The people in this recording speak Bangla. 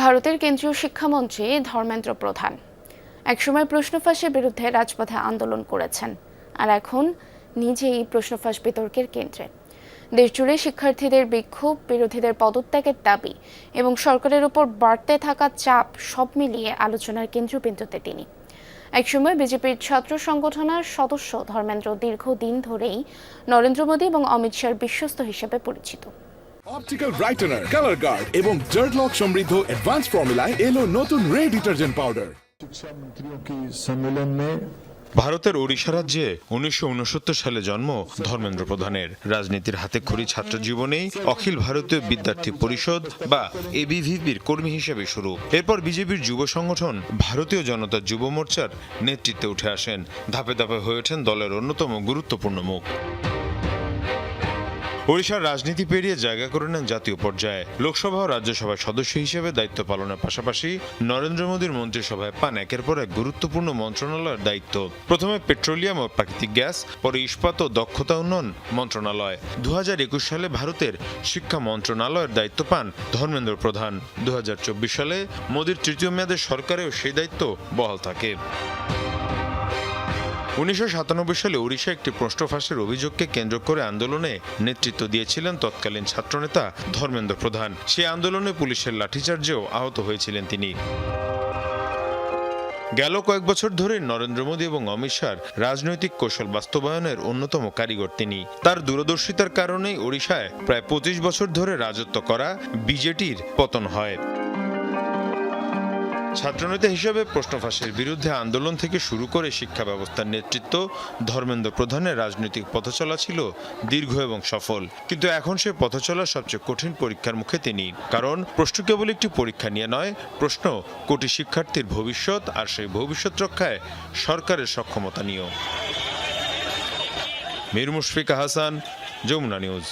ভারতের কেন্দ্রীয় শিক্ষামন্ত্রী ধর্মেন্দ্র প্রধান একসময় প্রশ্ন ফাঁসের বিরুদ্ধে রাজপথে আন্দোলন করেছেন, আর এখন নিজেই প্রশ্ন ফাঁস বিতর্কের কেন্দ্রে। দেশজুড়ে শিক্ষার্থীদের বিক্ষোভ, বিরোধীদের পদত্যাগের দাবি এবং সরকারের উপর বাড়তে থাকা চাপ সব মিলিয়ে আলোচনার কেন্দ্রবিন্দুতে তিনি। একসময় বিজেপির ছাত্র সংগঠনের সদস্য ধর্মেন্দ্র দীর্ঘদিন ধরেই নরেন্দ্র মোদী এবং অমিত শাহর বিশ্বস্ত হিসেবে পরিচিত। অপটিক্যাল ব্রাইটেনার, কালার গার্ড এবং জার্ট লক সমৃদ্ধ অ্যাডভান্স ফর্মুলায় এলো নতুন রে ডিটারজেন্ট পাউডার। शिक्षा मंत्रियों की सम्मेलन में ভারতের ওড়িশা রাজ্যে 1969 সালে জন্ম ধর্মেন্দ্র প্রধানের। রাজনীতির হাতেখড়ি ছাত্র জীবনেই অখিল ভারতীয় বিদ্যার্থী পরিষদ বা এবিভিপির কর্মী হিসেবে শুরু। এরপর বিজেপির যুব সংগঠন ভারতীয় জনতা যুব মোর্চার নেতৃত্বে উঠে আসেন। ধাপে ধাপে হয়ে ওঠেন দলের অন্যতম গুরুত্বপূর্ণ মুখ। ওড়িশার রাজনীতি পেরিয়ে জায়গা করে নেন জাতীয় পর্যায়ে। লোকসভা ও রাজ্যসভার সদস্য হিসেবে দায়িত্ব পালনের পাশাপাশি নরেন্দ্র মোদীর মন্ত্রিসভায় পান একের পর এক গুরুত্বপূর্ণ মন্ত্রণালয়ের দায়িত্ব। প্রথমে পেট্রোলিয়াম ও প্রাকৃতিক গ্যাস, পরে ইস্পাত ও দক্ষতা উন্নয়ন মন্ত্রণালয়। 2021 সালে ভারতের শিক্ষা মন্ত্রণালয়ের দায়িত্ব পান ধর্মেন্দ্র প্রধান। 2024 সালে মোদীর তৃতীয় মেয়াদের সরকারেও সেই দায়িত্ব বহাল থাকে। 1997 সালে ওড়িশা একটি প্রশ্ন ফাঁসের অভিযোগকে কেন্দ্র করে আন্দোলনে নেতৃত্ব দিয়েছিলেন তৎকালীন ছাত্রনেতা ধর্মেন্দ্র প্রধান। সেই আন্দোলনে পুলিশের লাঠিচার্জেও আহত হয়েছিলেন তিনি। গেল কয়েক বছর ধরে নরেন্দ্র মোদী এবং অমিত শাহর রাজনৈতিক কৌশল বাস্তবায়নের অন্যতম কারিগর তিনি। তার দূরদর্শিতার কারণেই ওড়িশায় প্রায় 25 বছর ধরে রাজত্ব করা বিজেপির পতন হয়। ছাত্রনেতা হিসেবে প্রশ্ন ফাঁসের বিরুদ্ধে আন্দোলন থেকে শুরু করে শিক্ষা ব্যবস্থার নেতৃত্ব ধর্মেন্দ্র প্রধানের রাজনৈতিক পথচলা ছিল দীর্ঘ এবং সফল। কিন্তু এখন সে পথচলার সবচেয়ে কঠিন পরীক্ষার মুখে তিনি। কারণ প্রশ্ন কেবল একটি পরীক্ষা নিয়ে নয়, প্রশ্ন কোটি শিক্ষার্থীর ভবিষ্যৎ, আর সেই ভবিষ্যৎ রক্ষায় সরকারের সক্ষমতা নিয়েও। মীর মুশফিকা হাসান, যমুনা নিউজ।